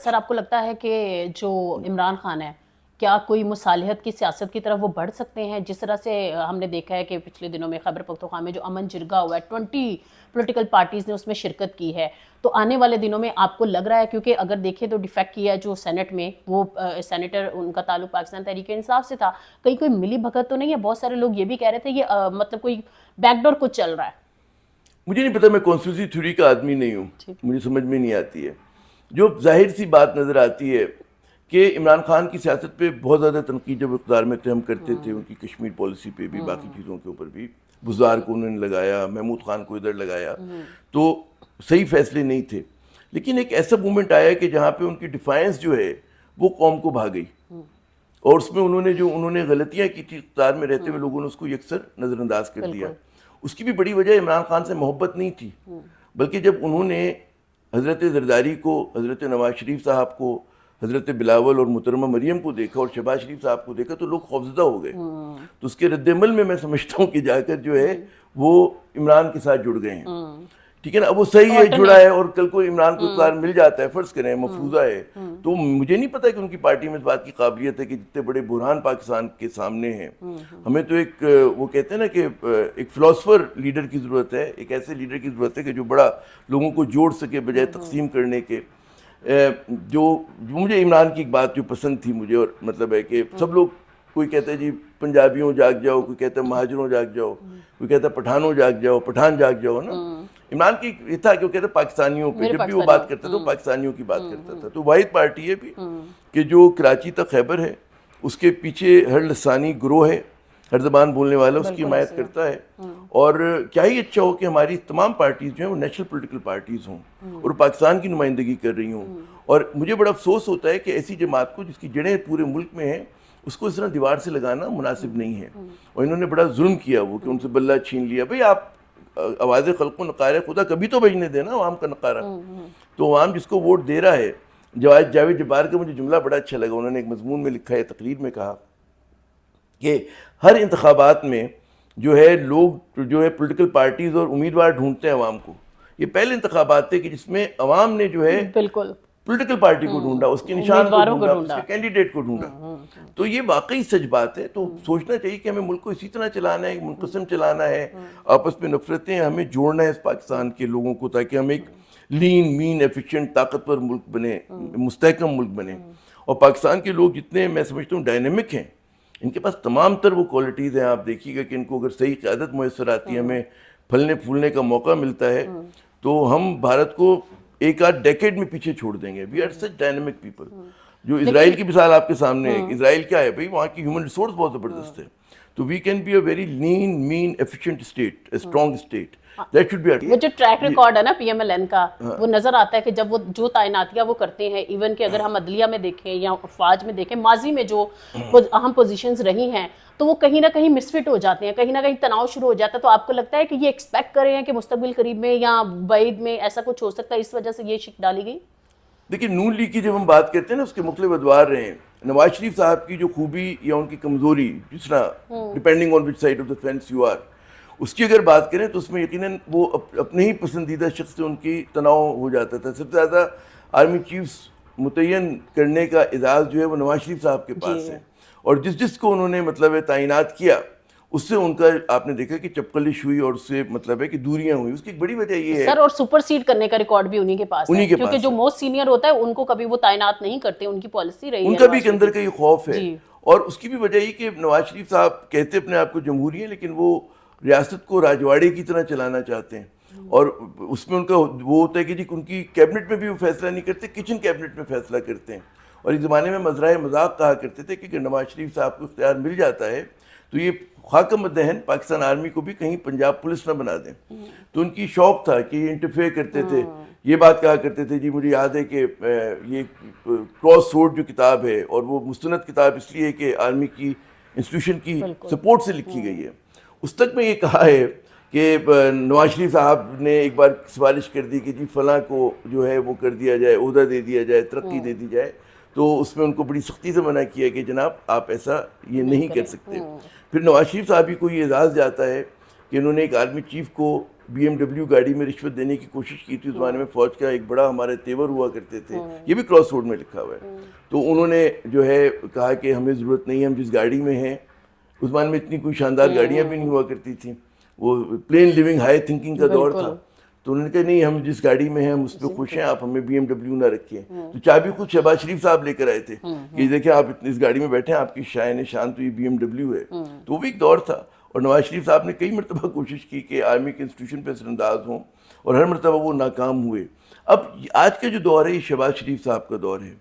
سر آپ کو لگتا ہے کہ جو عمران خان ہے کیا کوئی مصالحت کی سیاست کی طرف وہ بڑھ سکتے ہیں؟ جس طرح سے ہم نے دیکھا ہے کہ پچھلے دنوں میں خیبر پختونخوا میں جو امن جرگہ ہوا ہے 20 پولیٹیکل پارٹیز نے اس میں شرکت کی ہے، تو آنے والے دنوں میں آپ کو لگ رہا ہے، کیونکہ اگر دیکھیں تو ڈیفیکٹ کیا جو سینٹ میں وہ سینیٹر ان کا تعلق پاکستان تحریک انصاف سے تھا، کہیں کوئی ملی بھگت تو نہیں ہے؟ بہت سارے لوگ یہ بھی کہہ رہے تھے یہ مطلب کوئی بیک ڈور کچھ چل رہا ہے۔ مجھے نہیں پتا، میں کانسٹیٹیوسی تھیوری کا آدمی نہیں ہوں، مجھے سمجھ میں نہیں آتی ہے۔ جو ظاہر سی بات نظر آتی ہے کہ عمران خان کی سیاست پہ بہت زیادہ تنقید جب اقتدار میں تھے ہم کرتے تھے، ان کی کشمیر پالیسی پہ بھی، باقی چیزوں کے اوپر بھی، بزدار کو انہوں نے لگایا، محمود خان کو ادھر لگایا، تو صحیح فیصلے نہیں تھے۔ لیکن ایک ایسا مومنٹ آیا کہ جہاں پہ ان کی ڈیفائنس جو ہے وہ قوم کو بھا گئی، اور اس میں انہوں نے غلطیاں کی تھی اقتدار میں رہتے ہوئے، لوگوں نے اس کو یکسر نظر انداز کر دیا۔ اس کی بھی بڑی وجہ عمران خان سے محبت نہیں تھی، بلکہ جب انہوں نے حضرت زرداری کو، حضرت نواز شریف صاحب کو، حضرت بلاول اور محترمہ مریم کو دیکھا اور شہباز شریف صاحب کو دیکھا تو لوگ خوفزدہ ہو گئے۔ تو اس کے رد عمل میں سمجھتا ہوں کہ جا کر جو ہے وہ عمران کے ساتھ جڑ گئے ہیں، ٹھیک ہے نا۔ اب وہ صحیح ہے، جڑا ہے، اور کل کو عمران کو اقتدار مل جاتا ہے، فرض کریں مفروضہ ہے، تو مجھے نہیں پتا کہ ان کی پارٹی میں اس بات کی قابلیت ہے کہ جتنے بڑے بحران پاکستان کے سامنے ہیں، ہمیں تو ایک وہ کہتے ہیں نا کہ ایک فلاسفر لیڈر کی ضرورت ہے، ایک ایسے لیڈر کی ضرورت ہے کہ جو بڑا لوگوں کو جوڑ سکے بجائے تقسیم کرنے کے۔ جو مجھے عمران کی ایک بات جو پسند تھی مجھے، اور مطلب ہے کہ سب لوگ، کوئی کہتا ہے جی پنجابیوں جاگ جاؤ، کوئی کہتا ہے مہاجروں جاگ جاؤ، کوئی کہتا ہے پٹھانوں جاگ جاؤ، پٹھان جاگ جاؤ نا۔ عمران کی یہ تھا کہ وہ کہتا ہے پاکستانیوں پہ، جب بھی وہ بات کرتا تھا وہ پاکستانیوں کی بات کرتا تھا۔ تو واحد پارٹی ہے بھی کہ جو کراچی تک خیبر ہے، اس کے پیچھے ہر لسانی گروہ ہے، ہر زبان بولنے والا اس کی حمایت کرتا ہے، اور کیا ہی اچھا ہو کہ ہماری تمام پارٹیز جو ہیں وہ نیشنل پولیٹیکل پارٹیز ہوں اور پاکستان کی نمائندگی کر رہی ہوں۔ اور مجھے بڑا افسوس ہوتا ہے کہ ایسی جماعت کو جس کی جڑیں پورے ملک میں ہیں، اس کو اس طرح دیوار سے لگانا مناسب نہیں ہے، اور انہوں نے بڑا ظلم کیا وہ کہ ان سے بلہ چھین لیا۔ بھئی آپ آواز خلق و نقار خدا کبھی تو بجنے دینا عوام کا نقارہ، تو عوام جس کو ووٹ دے رہا ہے۔ جاوید جبار کا مجھے جملہ بڑا اچھا لگا، انہوں نے ایک مضمون میں لکھا ہے، تقریر میں کہا کہ ہر انتخابات میں جو ہے لوگ جو ہے پولیٹیکل پارٹیز اور امیدوار ڈھونڈتے ہیں عوام کو۔ یہ پہلے انتخابات تھے کہ جس میں عوام نے جو ہے بالکل پولیٹیکل پارٹی کو ڈھونڈا، اس کے نشان کو ڈھونڈا، اس کے کینڈیڈیٹ کو ڈھونڈا۔ تو یہ واقعی سچ بات ہے۔ تو سوچنا چاہیے کہ ہمیں ملک کو اسی طرح چلانا ہے، منقسم چلانا ہے، آپس میں نفرتیں ہمیں جوڑنا ہے اس پاکستان کے لوگوں کو، تاکہ ہم ایک لین مین ایفیشینٹ طاقتور ملک بنے، مستحکم ملک بنے۔ اور پاکستان کے لوگ جتنے میں سمجھتا ہوں ڈائنامک ہیں، ان کے پاس تمام تر وہ کوالٹیز ہیں۔ آپ دیکھیے گا کہ ان کو اگر صحیح قیادت میسر آتی ہے، ہمیں پھلنے پھولنے کا موقع ملتا ہے، تو ہم بھارت کو ایک آدھ ڈیکیڈ میں پیچھے چھوڑ دیں گے۔ We are such dynamic people. جو اسرائیل کی مثال آپ کے سامنے ہے، اسرائیل کیا ہے بھائی، وہاں کی ہیومن ریسورس بہت زبردست ہے۔ تو we can be a very lean mean efficient state, a strong state. That should be وہ جو ٹریک ریکارڈ ہے نا پی ایم ایل این کا، وہ نظر آتا ہے کہ جب وہ جو تعیناتیاں وہ کرتے ہیں، ایون کہ اگر ہم عدلیہ میں دیکھیں یا فوج میں دیکھیں، ماضی میں جو اہم پوزیشنز رہی ہیں، تو وہ کہیں نہ کہیں مس فٹ ہو جاتے ہیں، کہیں نہ کہیں تناؤ شروع ہو جاتا ہے۔ تو آپ کو لگتا ہے کہ یہ ایکسپیکٹ کر رہے ہیں کہ مستقبل قریب میں یا بعید میں ایسا کچھ ہو سکتا ہے، اس وجہ سے یہ شک ڈالی گئی؟ دیکھیے نون لیگ کی جب ہم بات کرتے ہیں نا، اس کے مختلف ادوار رہے ہیں۔ نواز شریف صاحب کی جو خوبی یا ان کی کمزوری، جس طرح depending on which side of the fence you are, اس کی اگر بات کریں تو اس میں یقیناً وہ اپنے ہی پسندیدہ شخص سے ان کی تناؤ ہو جاتا تھا۔ سب سے زیادہ آرمی چیفز متعین کرنے کا اعزاز جو ہے وہ نواز شریف صاحب کے پاس ہے، اور جس کو انہوں نے مطلب ہے تعینات کیا، اس سے ان کا آپ نے دیکھا کہ چپکلش ہوئی، اور اس سے مطلب ہے کہ دوریاں ہوئی۔ اس کی ایک بڑی وجہ یہ ہے سر، اور سپر سیڈ کرنے کا ریکارڈ بھی انہی کے پاس ہے، کیونکہ جو موسٹ سینئر ہوتا ہے ان کو کبھی وہ تعینات نہیں کرتے، ان کی پالیسی رہی ہے، ان کا بھی ایک اندر کا یہ خوف ہے۔ اور اس کی بھی وجہ یہ کہ نواز شریف صاحب کہتے اپنے آپ کو جمہوری ہیں، لیکن وہ ریاست کو راجواڑے کی طرح چلانا چاہتے ہیں، اور اس میں ان کا وہ ہوتا ہے کہ جی ان کی کیبنٹ میں بھی وہ فیصلہ نہیں کرتے، کچن کیبنٹ میں فیصلہ کرتے ہیں۔ اور ایک زمانے میں مزرعہ مذاق کہا کرتے تھے کہ اگر نواز شریف صاحب کو اختیار مل جاتا ہے تو یہ خاکم دہن پاکستان آرمی کو بھی کہیں پنجاب پولیس نہ بنا دیں۔ تو ان کی شوق تھا کہ یہ انٹرفیئر کرتے تھے، یہ بات کہا کرتے تھے۔ جی مجھے یاد ہے کہ یہ کراس سورڈ جو کتاب ہے، اور وہ مستند کتاب اس لیے کہ آرمی کی انسٹیٹیوشن کی سپورٹ سے لکھی گئی ہے، اس تک میں یہ کہا ہے کہ نواز شریف صاحب نے ایک بار سفارش کر دی کہ جی فلاں کو جو ہے وہ کر دیا جائے، عہدہ دے دیا جائے، ترقی دے دی جائے، تو اس میں ان کو بڑی سختی سے منع کیا کہ جناب آپ ایسا یہ نہیں کر سکتے۔ پھر نواز شریف صاحب ہی کو یہ اعزاز جاتا ہے کہ انہوں نے ایک آرمی چیف کو BMW گاڑی میں رشوت دینے کی کوشش کی تھی. اس زمانے میں فوج کا ایک بڑا ہمارے تیور ہوا کرتے تھے, یہ بھی کراس روڈ میں لکھا ہوا ہے. تو انہوں نے جو ہے کہا کہ ہمیں ضرورت نہیں ہے, ہم جس گاڑی میں ہیں, اس زمانے میں اتنی کوئی شاندار گاڑیاں بھی نہیں ہوا کرتی تھیں, وہ پلین لیونگ ہائی تھنکنگ کا دور تھا. تو انہوں نے کہا نہیں, ہم جس گاڑی میں ہیں ہم اس پہ خوش ہیں, آپ ہمیں BMW نہ رکھیں. تو چابی خود شہباز شریف صاحب لے کر آئے تھے کہ دیکھیں آپ اس گاڑی میں بیٹھے ہیں, آپ کی شائن شان تو یہ BMW ہے. تو وہ بھی ایک دور تھا. اور نواز شریف صاحب نے کئی مرتبہ کوشش کی کہ آرمی کے انسٹیٹیوشن پہ اثر انداز ہوں, اور ہر مرتبہ وہ ناکام ہوئے. اب آج کا جو دور ہے یہ شہباز شریف صاحب کا دور ہے.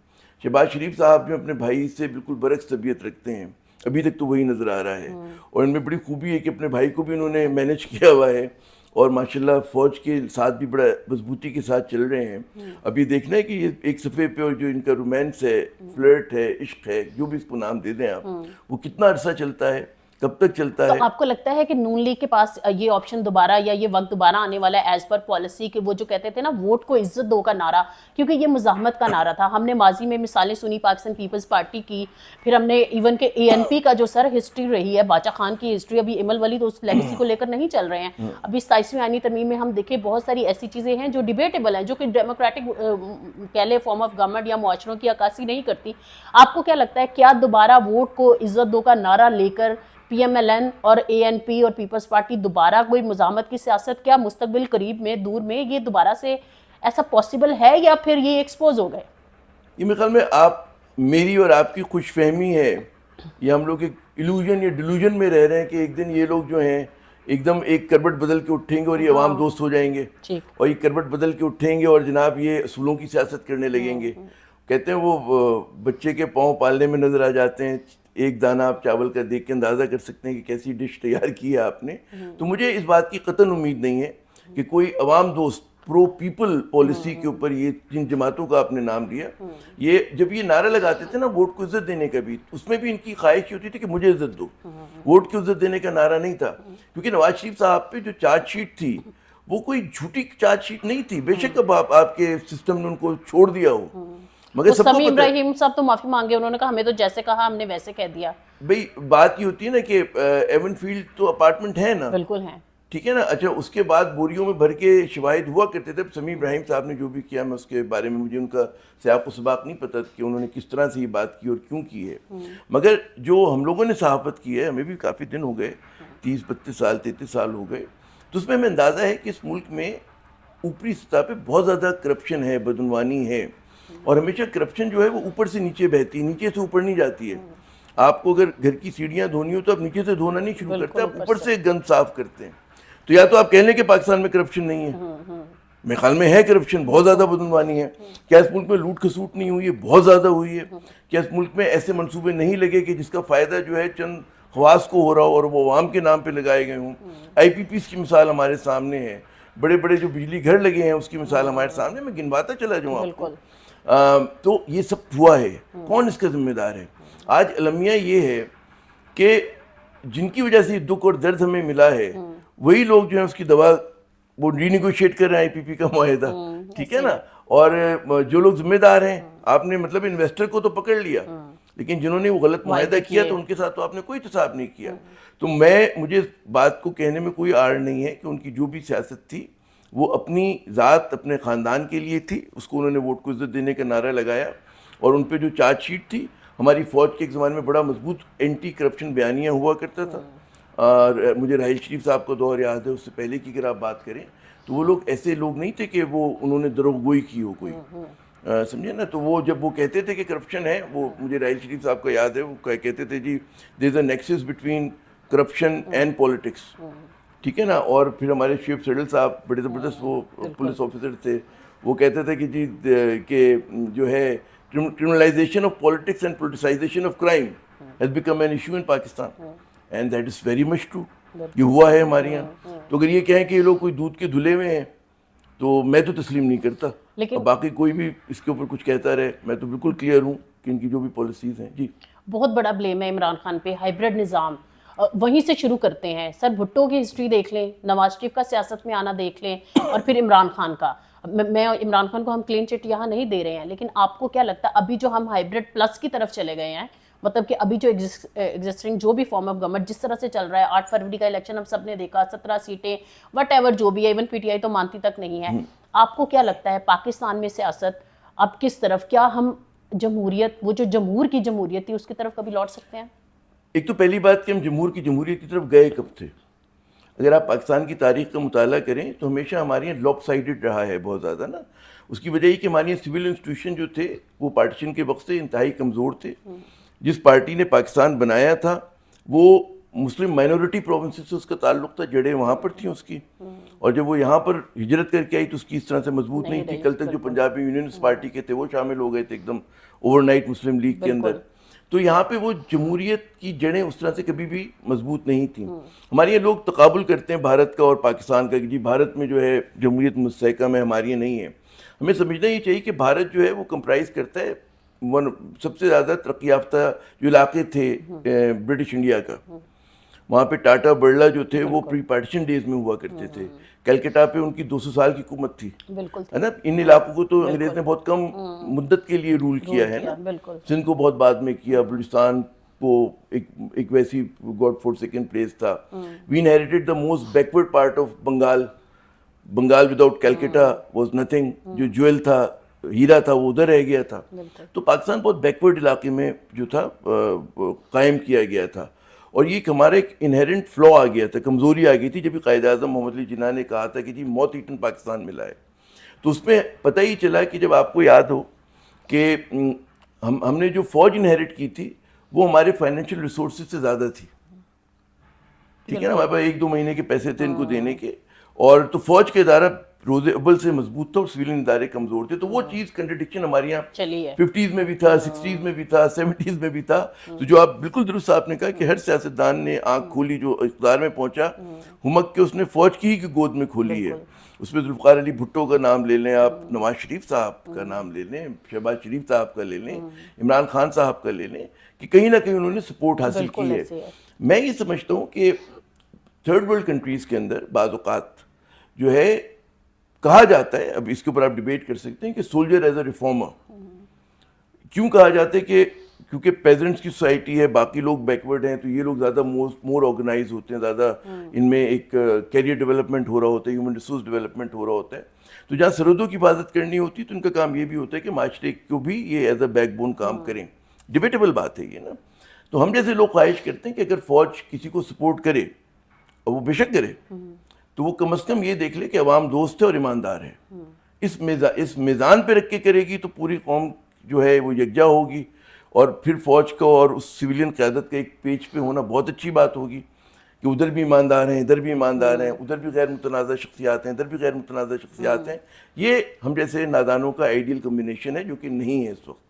شہباز شریف صاحب جو اپنے بھائی سے بالکل برعکس طبیعت رکھتے ہیں, ابھی تک تو وہی نظر آ رہا ہے. اور ان میں بڑی خوبی ہے کہ اپنے بھائی کو بھی انہوں نے مینیج کیا ہوا ہے, اور ماشاءاللہ فوج کے ساتھ بھی بڑا مضبوطی کے ساتھ چل رہے ہیں. اب یہ دیکھنا ہے کہ یہ ایک صفحے پہ اور جو ان کا رومانس ہے, فلرٹ ہے, عشق ہے, جو بھی اس کو نام دے دیں آپ, وہ کتنا عرصہ چلتا ہے, کب تک چلتا ہے. تو آپ کو لگتا ہے کہ نون لیگ کے پاس یہ آپشن دوبارہ یا یہ وقت دوبارہ آنے والا ہے ایز پر پالیسی, کہ وہ جو کہتے تھے نا ووٹ کو عزت دو کا نعرہ, کیونکہ یہ مزاحمت کا نعرہ تھا. ہم نے ماضی میں مثالیں سنی پاکستان پیپلز پارٹی کی, پھر ہم نے ایون کہ ANP کا جو سر ہسٹری رہی ہے, باچا خان کی ہسٹری, ابھی امل ولی تو اس لیگیسی کو لے کر نہیں چل رہے ہیں. ابھی 27ویں آئینی ترمیم میں ہم دیکھیں بہت ساری ایسی چیزیں ہیں جو ڈیبیٹیبل ہیں, جو کہ ڈیموکریٹک کہہ لے فارم آف گورنمنٹ یا معاشروں کی عکاسی نہیں کرتی. آپ کو کیا لگتا ہے کیا دوبارہ ووٹ کو عزت دو کا نعرہ لے کر PMLN اور ANP اور پیپلز پارٹی دوبارہ کوئی مزاحمت کی سیاست, کیا مستقبل قریب میں دور میں یہ دوبارہ سے ایسا پاسبل ہے, یا پھر یہ ایکسپوز ہو گئے؟ یہ میرے خیال میں آپ میری اور آپ کی خوش فہمی ہے, یا ہم لوگ ایک ایلوژن یا ڈیلوژن میں رہ رہے ہیں کہ ایک دن یہ لوگ جو ہیں ایک دم ایک کروٹ بدل کے اٹھیں گے اور یہ عوام دوست ہو جائیں گے, اور یہ کروٹ بدل کے اٹھیں گے اور جناب یہ اصولوں کی سیاست کرنے لگیں گے. کہتے ہیں وہ بچے کے پاؤں پالنے میں نظر آ جاتے ہیں, ایک دانہ آپ چاول کا دیکھ کے اندازہ کر سکتے ہیں کہ کیسی ڈش تیار کی ہے آپ نے. تو مجھے اس بات کی قطعاً امید نہیں ہے کہ کوئی عوام دوست پرو پیپل پالیسی کے اوپر یہ جن جماعتوں کا آپ نے نام دیا, یہ جب یہ نعرہ لگاتے تھے نا ووٹ کو عزت دینے کا بھی, اس میں بھی ان کی خواہش ہوتی تھی کہ مجھے عزت دو, ووٹ کی عزت دینے کا نعرہ نہیں تھا. کیونکہ نواز شریف صاحب پہ جو چارج شیٹ تھی وہ کوئی جھوٹی چارج شیٹ نہیں تھی. بے شک اب آپ کے سسٹم نے ان کو چھوڑ دیا ہو, مگر سب کو سمیع ابراہیم صاحب تو معافی مانگے, انہوں نے کہا ہمیں تو جیسے کہا ہم نے ویسے کہہ دیا. بھئی بات یہ ہوتی ہے نا کہ ایون فیلڈ تو اپارٹمنٹ ہے نا, بالکل ہیں, ٹھیک ہے نا. اچھا اس کے بعد بوریوں میں بھر کے شواہد ہوا کرتے تھے. سمیع ابراہیم صاحب نے جو بھی کیا, میں اس کے بارے میں مجھے ان کا سیاق و سباق نہیں پتہ کہ انہوں نے کس طرح سے یہ بات کی اور کیوں کی ہے. مگر جو ہم لوگوں نے صحافت کی ہے, ہمیں بھی کافی دن ہو گئے, 30-32 سال 33 سال ہو گئے, تو اس میں ہمیں اندازہ ہے کہ اس ملک میں اوپری سطح پہ بہت زیادہ کرپشن ہے, بدعنوانی ہے, اور ہمیشہ کرپشن جو ہے وہ اوپر سے نیچے بہتی ہے, نیچے سے اوپر نہیں جاتی ہے. آپ کو اگر گھر کی سیڑھیاں دھونی ہو تو آپ نیچے سے دھونا نہیں شروع کرتے, آپ اوپر سے گند صاف کرتے ہیں. تو یا تو آپ کہہ لیں کہ پاکستان میں کرپشن نہیں ہے, میرے خیال میں ہے کرپشن, بہت زیادہ بدعنوانی ہے. کیا اس ملک میں لوٹ کھسوٹ نہیں ہوئی ہے؟ بہت زیادہ ہوئی ہے. کیا اس ملک میں ایسے منصوبے نہیں لگے کہ جس کا فائدہ جو ہے چند خواص کو ہو رہا ہو اور وہ عوام کے نام پہ لگائے گئے ہوں؟ IPPs کی مثال ہمارے سامنے ہے, بڑے بڑے جو بجلی گھر لگے ہیں اس کی مثال ہمارے سامنے, میں گنواتا چلا جاؤں آپ کو. تو یہ سب ہوا ہے, کون اس کا ذمہ دار ہے؟ آج المیہ یہ ہے کہ جن کی وجہ سے یہ دکھ اور درد ہمیں ملا ہے, وہی لوگ جو ہیں اس کی دوا وہ رینیگوشیٹ کر رہے ہیں IPP کا معاہدہ, ٹھیک ہے نا. اور جو لوگ ذمہ دار ہیں, آپ نے مطلب انویسٹر کو تو پکڑ لیا, لیکن جنہوں نے وہ غلط معاہدہ کیا تو ان کے ساتھ تو آپ نے کوئی احتساب نہیں کیا. تو مجھے اس بات کو کہنے میں کوئی آڑ نہیں ہے کہ ان کی جو بھی سیاست تھی وہ اپنی ذات اپنے خاندان کے لیے تھی, اس کو انہوں نے ووٹ کو عزت دینے کا نعرہ لگایا. اور ان پہ جو چارج شیٹ تھی, ہماری فوج کے ایک زمانے میں بڑا مضبوط اینٹی کرپشن بیانیہ ہوا کرتا تھا. اور مجھے راحیل شریف صاحب کا دور یاد ہے, اس سے پہلے کی اگر آپ بات کریں تو وہ لوگ ایسے لوگ نہیں تھے کہ وہ انہوں نے دروغ گوئی کی ہو کوئی, سمجھے نا. تو وہ جب وہ کہتے تھے کہ کرپشن ہے, وہ مجھے راحیل شریف صاحب کا یاد ہے, وہ کہتے تھے جی there is a nexus between corruption and politics, ٹھیک ہے نا. اور پھر ہمارے شعیب سیڈل صاحب بڑے زبردست وہ پولیس آفیسر تھے, وہ کہتے تھے کہ جی کہ جو ہے criminalization of politics and politicization of crime has become an issue in Pakistan, and that is very much true. یہ ہوا ہے ہمارے یہاں. تو اگر یہ کہیں کہ یہ لوگ کوئی دودھ کے دھلے ہوئے ہیں تو میں تو تسلیم نہیں کرتا. لیکن باقی کوئی بھی اس کے اوپر کچھ کہتا رہے, میں تو بالکل کلیئر ہوں کہ ان کی جو بھی پالیسیز ہیں. جی بہت بڑا بلیم ہے عمران خان پہ, ہائیبرڈ نظام, وہیں سے شروع کرتے ہیں. سر بھٹو کی ہسٹری دیکھ لیں, نواز شریف کا سیاست میں آنا دیکھ لیں, اور پھر عمران خان کا. میں عمران خان کو ہم کلین چٹ یہاں نہیں دے رہے ہیں, لیکن آپ کو کیا لگتا ہے ابھی جو ہم ہائیبرڈ پلس کی طرف چلے گئے ہیں مطلب کہ ابھی جو ایگزسٹنگ جو بھی فارم آف گورنمنٹ جس طرح سے چل رہا ہے, 8 فروری کا الیکشن ہم سب نے دیکھا, 17 سیٹیں وٹ ایور جو بھی ہے, ایون پی ٹی آئی تو مانتی تک نہیں ہے. آپ کو کیا لگتا ہے پاکستان میں سیاست اب کس طرف, کیا ہم جمہوریت, وہ جو جمہور کی جمہوریت تھی اس کی طرف کبھی لوٹ سکتے ہیں؟ ایک تو پہلی بات کہ ہم جمہور کی جمہوریت کی طرف گئے کب تھے. اگر آپ پاکستان کی تاریخ کا مطالعہ کریں تو ہمیشہ ہمارے یہاں لاپ سائڈڈ رہا ہے بہت زیادہ نا. اس کی وجہ یہ کہ ہمارے یہاں سول انسٹیٹیوشن جو تھے وہ پارٹیشن کے وقت سے انتہائی کمزور تھے. جس پارٹی نے پاکستان بنایا تھا وہ مسلم مائنورٹی پروونسز سے اس کا تعلق تھا, جڑیں وہاں پر تھیں اس کی, اور جب وہ یہاں پر ہجرت کر کے آئی تو اس کی اس طرح سے مضبوط نہیں تھی. کل تک جو پنجابی یونینسٹ پارٹی کے تھے وہ شامل ہو گئے تھے ایک دم اوور نائٹ مسلم لیگ کے اندر. تو یہاں پہ وہ جمہوریت کی جڑیں اس طرح سے کبھی بھی مضبوط نہیں تھیں. ہمارے یہاں لوگ تقابل کرتے ہیں بھارت کا اور پاکستان کا کہ جی بھارت میں جو ہے جمہوریت مستحکم ہے, ہمارے یہاں نہیں ہے. ہمیں سمجھنا یہ چاہیے کہ بھارت جو ہے وہ کمپرائز کرتا ہے سب سے زیادہ ترقی یافتہ جو علاقے تھے برٹش انڈیا کا. وہاں پہ ٹاٹا برلا جو تھے وہ پری پارٹیشن ڈیز میں ہوا کرتے تھے. کلکتہ پہ ان کی 200 سال کی حکومت تھی ہے نا. ان علاقوں کو تو انگریز نے بہت کم مدت کے لیے رول کیا ہے نا. سندھ کو بہت بعد میں کیا, بلوچستان کو ایک ویسی گاڈ فور سیکنڈ پلیس تھا. We inherited the most backward part of Bengal. Bengal without Calcutta was nothing. جو جویل تھا, ہیرا تھا, وہ ادھر رہ گیا تھا. تو پاکستان بہت بیکورڈ علاقے میں جو تھا قائم کیا گیا تھا, اور یہ ایک ہمارا ایک انہیرنٹ فلو آ گیا تھا, کمزوری آ گئی تھی جب قائد اعظم محمد علی جناح نے کہا تھا کہ جی موت ایٹن پاکستان ملا ہے. تو اس میں پتہ ہی چلا کہ جب آپ کو یاد ہو کہ ہم نے جو فوج انہیرٹ کی تھی وہ ہمارے فائنینشیل ریسورسز سے زیادہ تھی. ٹھیک ہے نا, ہمارے پاس 1-2 مہینے کے پیسے تھے ان کو دینے کے, اور تو فوج کا ادارہ روز اول سے مضبوط تھا اور سویلین ادارے کمزور تھے. تو وہ چیز کنٹرڈکشن ہمارے یہاں 50s میں بھی تھا, 60s میں بھی تھا, 70s میں بھی تھا. تو جو آپ بالکل درست آپ نے کہا کہ ہر سیاستدان نے آنکھ کھولی جو اقتدار میں پہنچا, ہمک کے اس نے فوج کی ہی گود میں کھولی ہے. اس میں ذوالفقار علی بھٹو کا نام لے لیں آپ, نواز شریف صاحب کا نام لے لیں, شہباز شریف صاحب کا لے لیں, عمران خان صاحب کا لے لیں, کہ کہیں نہ کہیں انہوں نے سپورٹ حاصل کی ہے. میں یہ سمجھتا ہوں کہ تھرڈ ورلڈ کنٹریز کے اندر بعض اوقات جو ہے کہا جاتا ہے, اب اس کے اوپر آپ ڈیبیٹ کر سکتے ہیں کہ سولجر ایز اے ریفارمر. کیوں کہا جاتا ہے کہ کیونکہ پیزنٹس کی سوسائٹی ہے, باقی لوگ بیکورڈ ہیں, تو یہ لوگ زیادہ مور آرگنائز ہوتے ہیں, زیادہ ان میں ایک کیریئر ڈیولپمنٹ ہو رہا ہوتا ہے, ہیومن ریسورس ڈیولپمنٹ ہو رہا ہوتا ہے. تو جہاں سرحدوں کی حفاظت کرنی ہوتی ہے تو ان کا کام یہ بھی ہوتا ہے کہ معاشرے کو بھی یہ ایز اے بیک بون کام کریں. ڈیبیٹیبل بات ہے یہ نا. تو ہم جیسے لوگ خواہش کرتے ہیں کہ اگر فوج کسی کو سپورٹ کرے, اور وہ بے شک کرے, تو وہ کم از کم یہ دیکھ لے کہ عوام دوست ہے اور ایماندار ہے. اس میزان پہ رکھ کے کرے گی تو پوری قوم جو ہے وہ یکجا ہوگی, اور پھر فوج کا اور اس سویلین قیادت کا ایک پیج پہ ہونا بہت اچھی بات ہوگی کہ ادھر بھی ایماندار ہیں, ادھر بھی ایماندار ہیں, ادھر بھی غیر متنازع شخصیات ہیں, ادھر بھی غیر متنازع شخصیات ہیں. یہ ہم جیسے نادانوں کا آئیڈیل کمبینیشن ہے جو کہ نہیں ہے اس وقت.